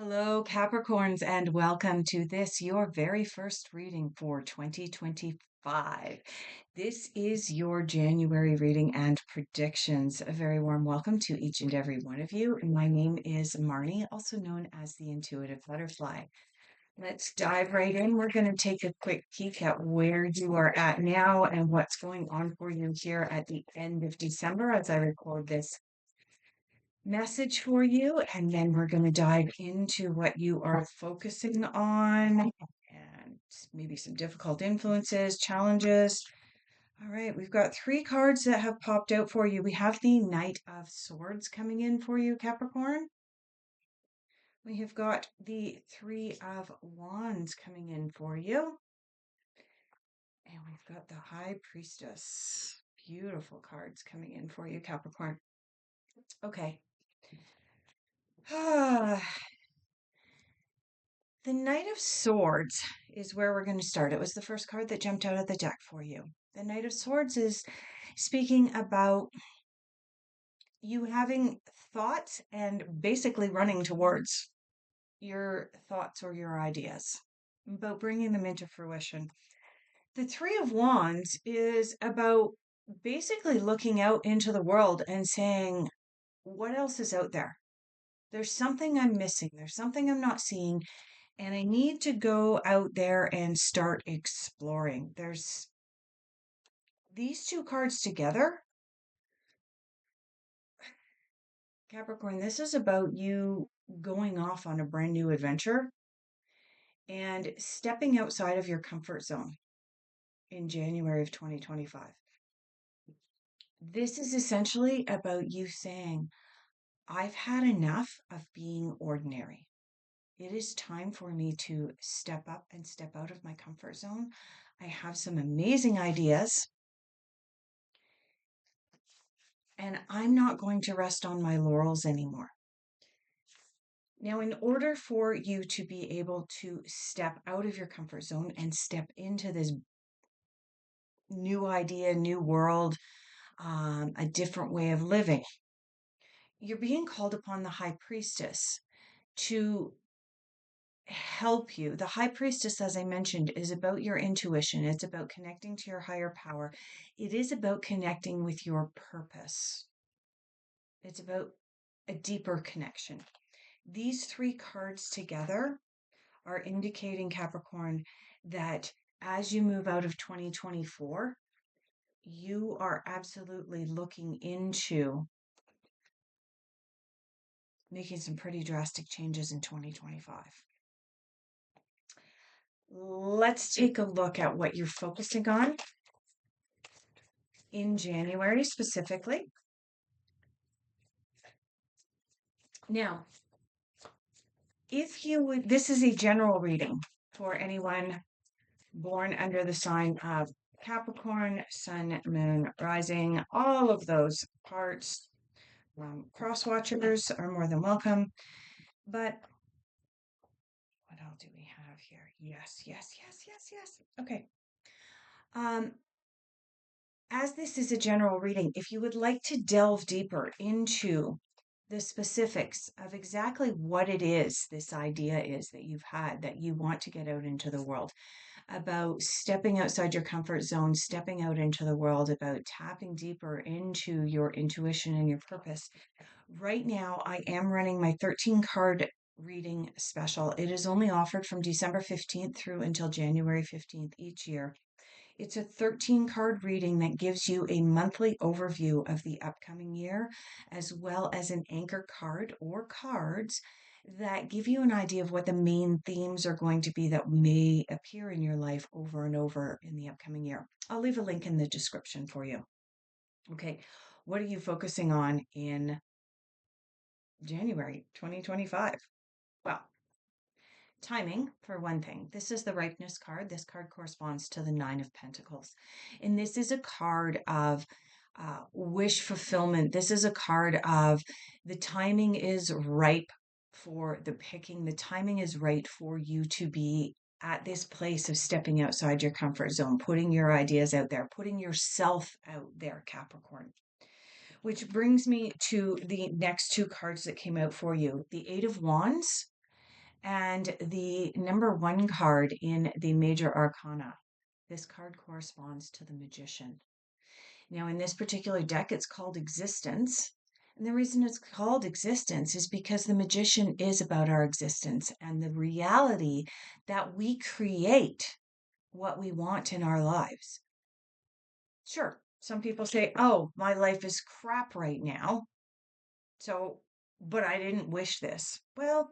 Hello, Capricorns, and welcome to this, your very first reading for 2025. This is your January reading and predictions. A very warm welcome to each and every one of you. My name is Marnie, also known as the Intuitive Butterfly. Let's dive right in. We're going to take a quick peek at where you are at now and what's going on for you here at the end of December as I record this message for you, and then we're going to dive into what you are focusing on and maybe some difficult influences, challenges. All right, we've got three cards that have popped out for you. We have the Knight of Swords coming in for you, Capricorn. We have got the Three of Wands coming in for you. And we've got the High Priestess. Beautiful cards coming in for you, Capricorn. Okay. The Knight of Swords is where we're going to start. It was the first card that jumped out of the deck for you. The Knight of Swords is speaking about you having thoughts and basically running towards your thoughts or your ideas, about bringing them into fruition. The Three of Wands is about basically looking out into the world and saying, what else is out there? There's something I'm missing. There's something I'm not seeing. And I need to go out there and start exploring. There's these two cards together. Capricorn, this is about you going off on a brand new adventure and stepping outside of your comfort zone in January of 2025. This is essentially about you saying, I've had enough of being ordinary. It is time for me to step up and step out of my comfort zone. I have some amazing ideas, and I'm not going to rest on my laurels anymore. Now, in order for you to be able to step out of your comfort zone and step into this new idea, new world, a different way of living, you're being called upon the High Priestess to help you. The High Priestess, as I mentioned, is about your intuition. It's about connecting to your higher power. It is about connecting with your purpose. It's about a deeper connection. These three cards together are indicating, Capricorn, that as you move out of 2024, you are absolutely looking into making some pretty drastic changes in 2025. Let's take a look at what you're focusing on in January specifically. Now, if you would, this is a general reading for anyone born under the sign of Capricorn, Sun, Moon, Rising, all of those parts. Cross watchers are more than welcome. But what else do we have here? Yes. Okay. As this is a general reading, if you would like to delve deeper into the specifics of exactly what it is, this idea is that you've had, that you want to get out into the world, about stepping outside your comfort zone, stepping out into the world, about tapping deeper into your intuition and your purpose. Right now, I am running my 13 card reading special. It is only offered from December 15th through until January 15th each year. It's a 13 card reading that gives you a monthly overview of the upcoming year, as well as an anchor card or cards that give you an idea of what the main themes are going to be that may appear in your life over and over in the upcoming year. I'll leave a link in the description for you. Okay, what are you focusing on in January 2025? Well, timing, for one thing. This is the ripeness card. This card corresponds to the Nine of Pentacles. And this is a card of wish fulfillment. This is a card of the timing is ripe for the picking. The timing is right for you to be at this place of stepping outside your comfort zone, putting your ideas out there, putting yourself out there, Capricorn. Which brings me to the next two cards that came out for you. The Eight of Wands And the number one card in the major arcana, this card corresponds to the magician. Now, in this particular deck, it's called Existence. And the reason it's called Existence is because the magician is about our existence and the reality that we create what we want in our lives. Sure, some people say, oh, my life is crap right now. So, but I didn't wish this. Well,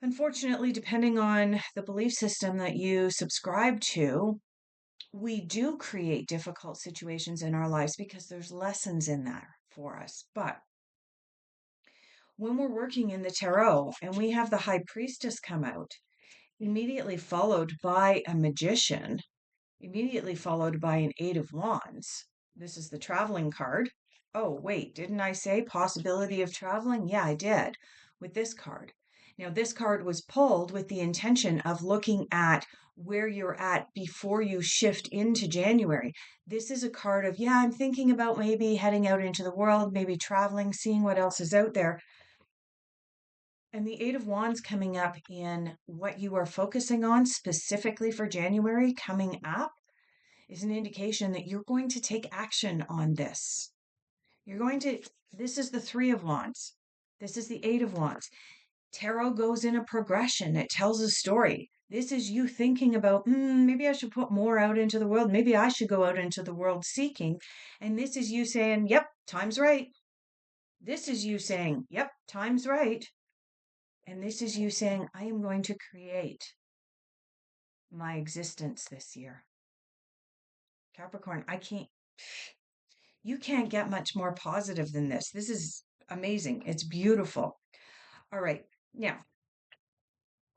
unfortunately, depending on the belief system that you subscribe to, we do create difficult situations in our lives because there's lessons in there for us. But when we're working in the tarot and we have the high priestess come out, immediately followed by a magician, immediately followed by an eight of wands. This is the traveling card. Oh, wait, didn't I say possibility of traveling? Yeah, I did with this card. Now, this card was pulled with the intention of looking at where you're at before you shift into January. This is a card of, yeah, I'm thinking about maybe heading out into the world, maybe traveling, seeing what else is out there. And the Eight of Wands coming up in what you are focusing on specifically for January coming up is an indication that you're going to take action on this. This is the Three of Wands. This is the Eight of Wands. Tarot goes in a progression. It tells a story. This is you thinking about, maybe I should put more out into the world. Maybe I should go out into the world seeking. And this is you saying, yep, time's right. This is you saying, yep, time's right. And this is you saying, I am going to create my existence this year. Capricorn, you can't get much more positive than this. This is amazing. It's beautiful. All right. Now,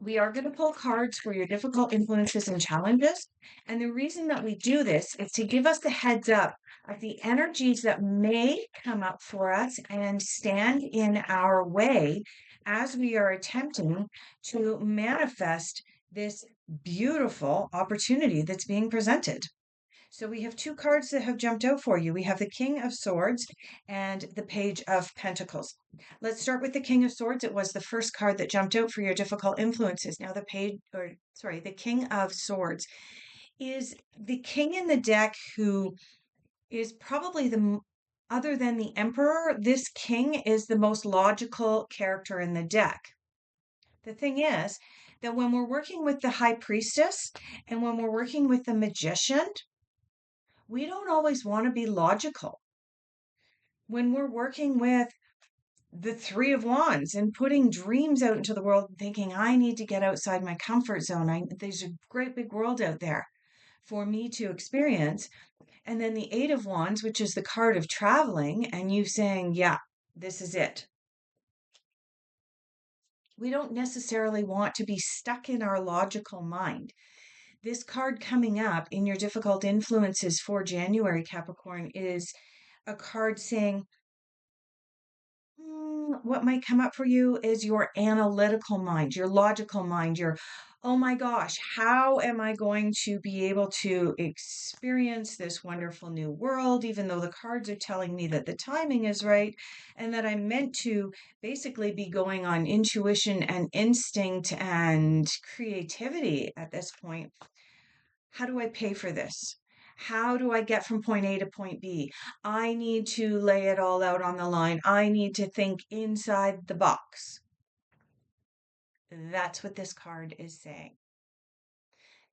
we are going to pull cards for your difficult influences and challenges. And the reason that we do this is to give us the heads up of the energies that may come up for us and stand in our way as we are attempting to manifest this beautiful opportunity that's being presented. So we have two cards that have jumped out for you. We have the King of Swords and the Page of Pentacles. Let's start with the King of Swords. It was the first card that jumped out for your difficult influences. Now the King of Swords is the king in the deck who is probably other than the Emperor, this king is the most logical character in the deck. The thing is that when we're working with the High Priestess and when we're working with the Magician, we don't always want to be logical. When we're working with the Three of Wands and putting dreams out into the world and thinking, I need to get outside my comfort zone. There's a great big world out there for me to experience. And then the Eight of Wands, which is the card of traveling, and you saying, yeah, this is it. We don't necessarily want to be stuck in our logical mind. This card coming up in your difficult influences for January, Capricorn, is a card saying, what might come up for you is your analytical mind, your logical mind, oh my gosh, how am I going to be able to experience this wonderful new world, even though the cards are telling me that the timing is right and that I'm meant to basically be going on intuition and instinct and creativity at this point. How do I pay for this? How do I get from point A to point B? I need to lay it all out on the line. I need to think inside the box. That's what this card is saying.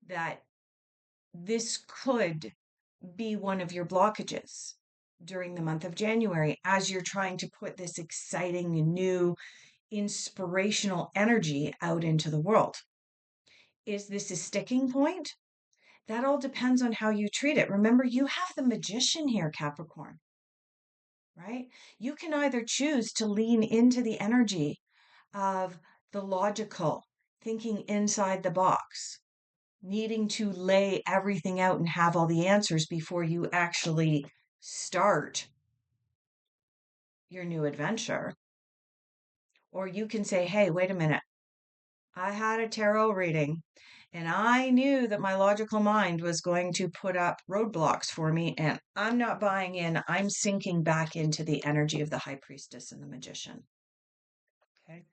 That this could be one of your blockages during the month of January as you're trying to put this exciting, new, inspirational energy out into the world. Is this a sticking point? That all depends on how you treat it. Remember, you have the magician here, Capricorn, right? You can either choose to lean into the energy of the logical, thinking inside the box, needing to lay everything out and have all the answers before you actually start your new adventure. Or you can say, hey, wait a minute. I had a tarot reading and I knew that my logical mind was going to put up roadblocks for me, and I'm not buying in. I'm sinking back into the energy of the High Priestess and the Magician. Okay.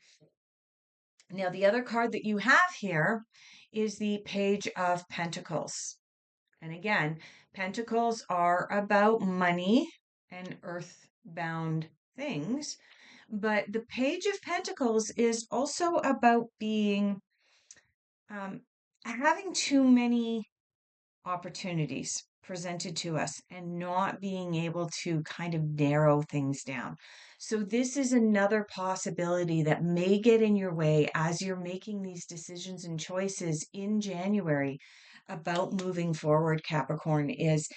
Now, the other card that you have here is the Page of Pentacles. And again, pentacles are about money and earthbound things. But the Page of Pentacles is also about being, having too many opportunities presented to us and not being able to kind of narrow things down. So, this is another possibility that may get in your way as you're making these decisions and choices in January about moving forward, Capricorn, is,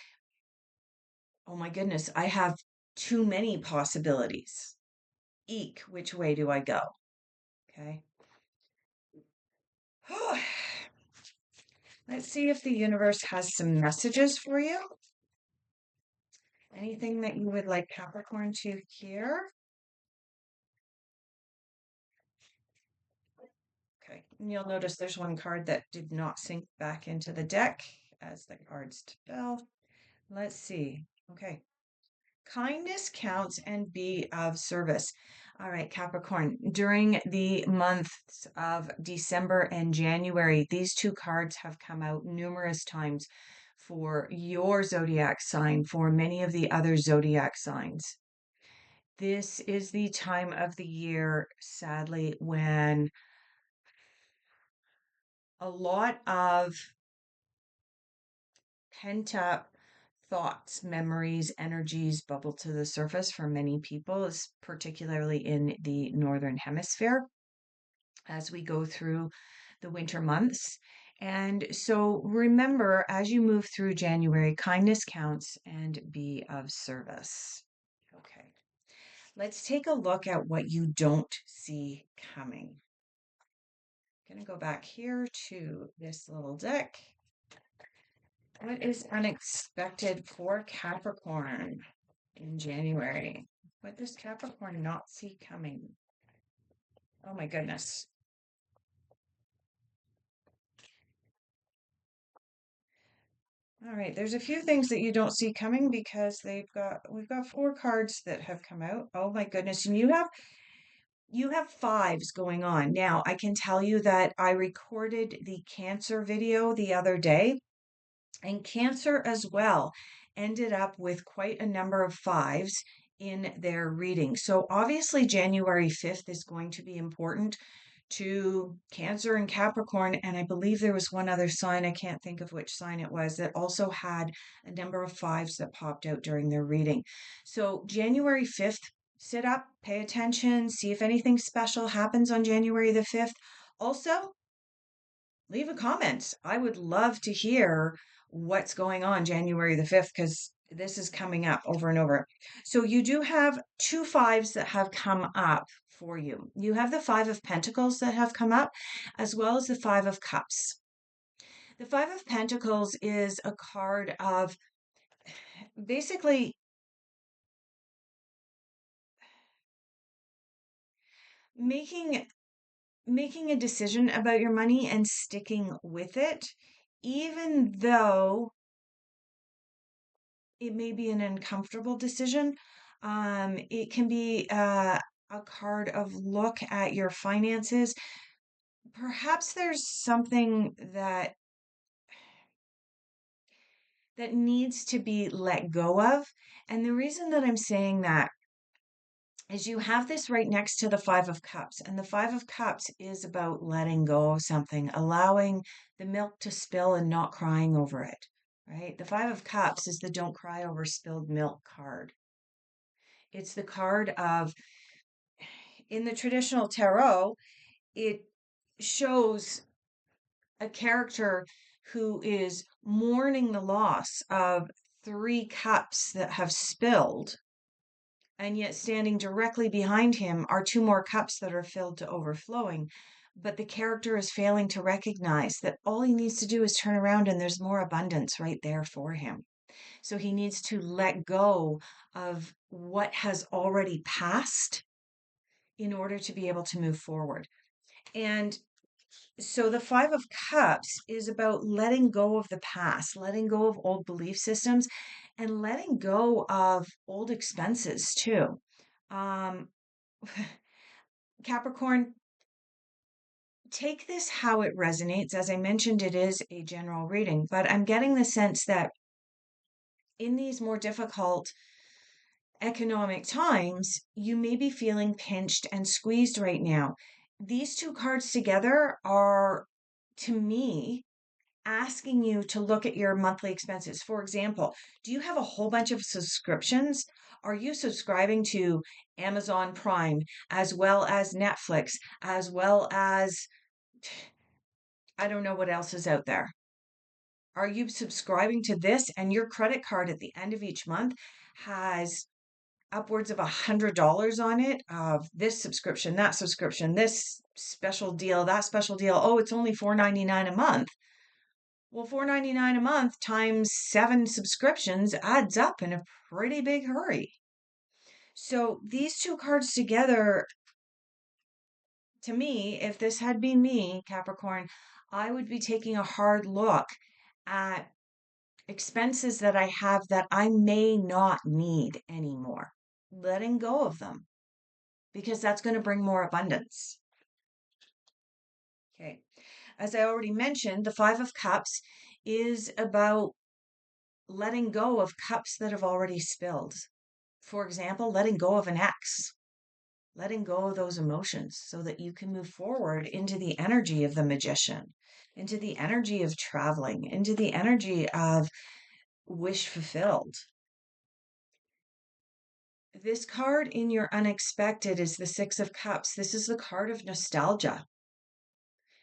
oh my goodness, I have too many possibilities. Eek, which way do I go? Okay. Let's see if the universe has some messages for you. Anything that you would like Capricorn to hear? Okay, and you'll notice there's one card that did not sink back into the deck as the cards fell. Let's see. Okay. Kindness counts and be of service. All right, Capricorn, during the months of December and January, these two cards have come out numerous times for your zodiac sign, for many of the other zodiac signs. This is the time of the year, sadly, when a lot of pent up thoughts, memories, energies bubble to the surface for many people, particularly in the Northern Hemisphere as we go through the winter months. And so remember, as you move through January, kindness counts and be of service. Okay, let's take a look at what you don't see coming. I'm going to go back here to this little deck. What is unexpected for Capricorn in January? What does Capricorn not see coming? Oh my goodness. All right, there's a few things that you don't see coming because we've got four cards that have come out. Oh my goodness. And you have fives going on. Now, I can tell you that I recorded the Cancer video the other day, and Cancer as well ended up with quite a number of fives in their reading. So obviously January 5th is going to be important to Cancer and Capricorn. And I believe there was one other sign, I can't think of which sign it was, that also had a number of fives that popped out during their reading. So January 5th, sit up, pay attention, see if anything special happens on January the 5th. Also, leave a comment. I would love to hear what's going on January the 5th because this is coming up over and over. So you do have two fives that have come up for you. You have the Five of Pentacles that have come up, as well as the Five of Cups. The Five of Pentacles is a card of basically making a decision about your money and sticking with it, even though it may be an uncomfortable decision. It can be a card of look at your finances. Perhaps there's something that needs to be let go of. And the reason that I'm saying that is you have this right next to the Five of Cups. And the Five of Cups is about letting go of something, allowing the milk to spill and not crying over it, right? The Five of Cups is the don't cry over spilled milk card. It's the card of, in the traditional tarot, it shows a character who is mourning the loss of three cups that have spilled, and yet standing directly behind him are two more cups that are filled to overflowing. But the character is failing to recognize that all he needs to do is turn around and there's more abundance right there for him. So he needs to let go of what has already passed in order to be able to move forward. And so the Five of Cups is about letting go of the past, letting go of old belief systems, and letting go of old expenses too. Um, Capricorn, take this how it resonates. As I mentioned, it is a general reading, but I'm getting the sense that in these more difficult economic times, you may be feeling pinched and squeezed right now. These two cards together are, to me, asking you to look at your monthly expenses. For example, do you have a whole bunch of subscriptions? Are you subscribing to Amazon Prime as well as Netflix, as well as I don't know what else is out there? Are you subscribing to this and your credit card at the end of each month has upwards of $100 on it of this subscription, this special deal, that special deal. Oh, it's only $4.99 a month. Well, $4.99 a month times 7 subscriptions adds up in a pretty big hurry. So these two cards together, to me, if this had been me, Capricorn, I would be taking a hard look at expenses that I have that I may not need anymore, letting go of them, because that's going to bring more abundance. Okay. As I already mentioned, the Five of Cups is about letting go of cups that have already spilled. For example, letting go of an ex, letting go of those emotions so that you can move forward into the energy of the magician, into the energy of traveling, into the energy of wish fulfilled. This card in your unexpected is the Six of Cups. This is the card of nostalgia.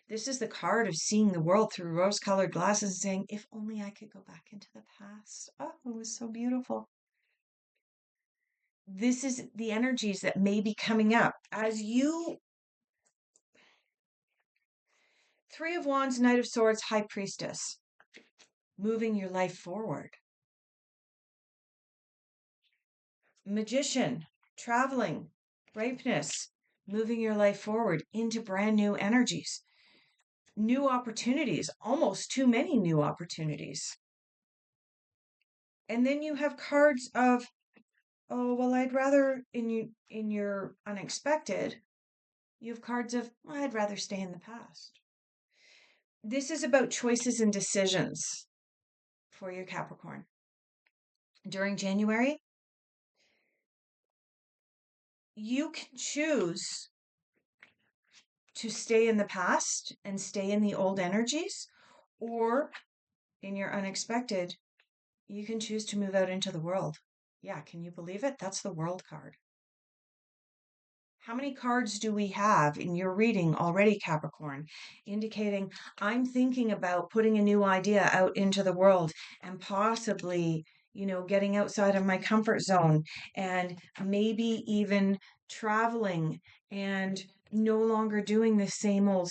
This is the card of seeing the world through rose-colored glasses and saying, if only I could go back into the past. Oh, it was so beautiful. This is the energies that may be coming up as you, Three of Wands, Knight of Swords, High Priestess, moving your life forward. Magician, traveling, braveness, moving your life forward into brand new energies, new opportunities, almost too many new opportunities. And then you have cards of, oh, well, I'd rather in your unexpected, you have cards of, well, I'd rather stay in the past. This is about choices and decisions for your Capricorn. During January, you can choose to stay in the past and stay in the old energies, or in your unexpected, you can choose to move out into the world. Yeah, can you believe it? That's the World card. How many cards do we have in your reading already, Capricorn, indicating I'm thinking about putting a new idea out into the world and possibly, getting outside of my comfort zone and maybe even traveling and no longer doing the same old,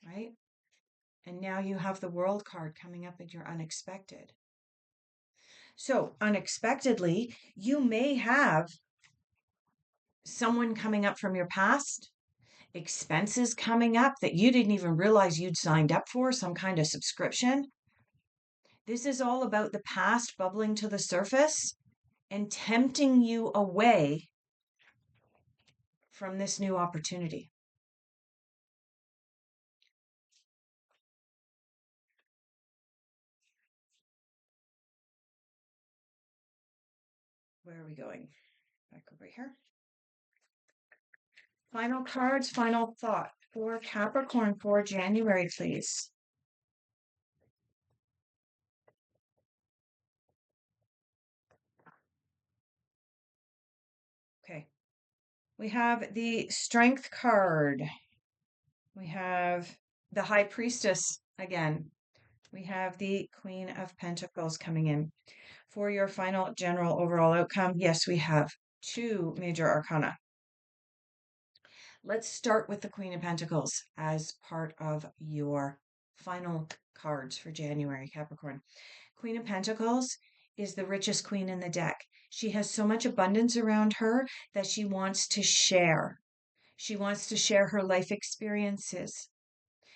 right? And now you have the World card coming up in your unexpected. So, unexpectedly, you may have someone coming up from your past, expenses coming up that you didn't even realize you'd signed up for, some kind of subscription. This is all about the past bubbling to the surface and tempting you away from this new opportunity. Where are we going? Back over here. Final cards, final thought for Capricorn for January, please. Okay. We have the Strength card. We have the High Priestess again. We have the Queen of Pentacles coming in. For your final general overall outcome, yes, we have 2 major arcana. Let's start with the Queen of Pentacles as part of your final cards for January, Capricorn. Queen of Pentacles is the richest queen in the deck. She has so much abundance around her that she wants to share. She wants to share her life experiences.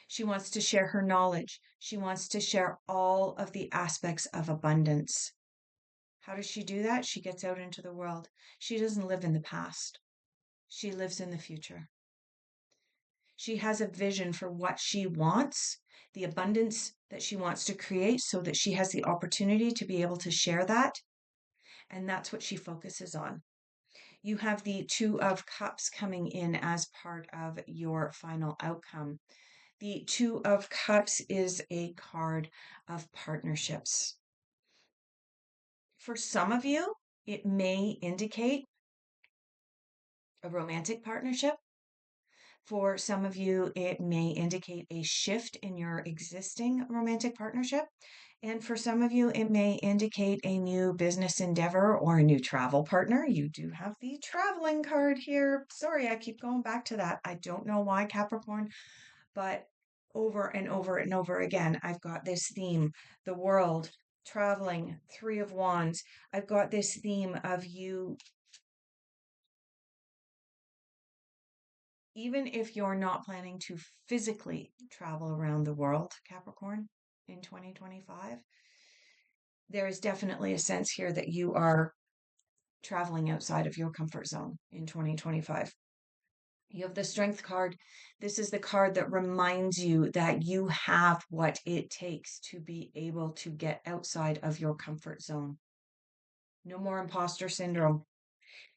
She wants to share her knowledge. She wants to share all of the aspects of abundance. How does she do that? She gets out into the world. She doesn't live in the past. She lives in the future. She has a vision for what she wants, the abundance that she wants to create, so that she has the opportunity to be able to share that. And that's what she focuses on. You have the Two of Cups coming in as part of your final outcome. The Two of Cups is a card of partnerships. For some of you, it may indicate a romantic partnership. For some of you, it may indicate a shift in your existing romantic partnership. And for some of you, it may indicate a new business endeavor or a new travel partner. You do have the traveling card here. Sorry, I keep going back to that. I don't know why, Capricorn, but over and over and over again, I've got this theme: the world, traveling, Three of Wands. I've got this theme of you, even if you're not planning to physically travel around the world, Capricorn, in 2025, there is definitely a sense here that you are traveling outside of your comfort zone in 2025. You have the Strength card. This is the card that reminds you that you have what it takes to be able to get outside of your comfort zone. No more imposter syndrome.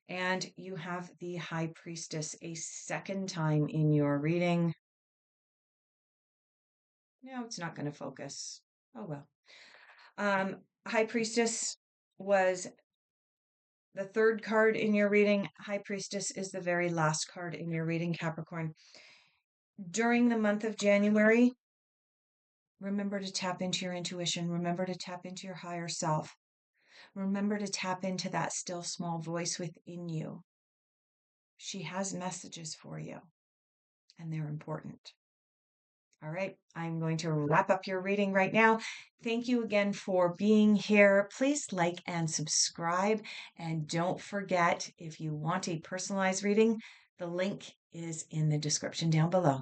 And you have the High Priestess a second time in your reading. No, it's not going to focus. Oh, well. High Priestess was the third card in your reading. High Priestess is the very last card in your reading, Capricorn. During the month of January, remember to tap into your intuition. Remember to tap into your higher self. Remember to tap into that still small voice within you. She has messages for you, and they're important. All right, I'm going to wrap up your reading right now. Thank you again for being here. Please like and subscribe. And don't forget, if you want a personalized reading, the link is in the description down below.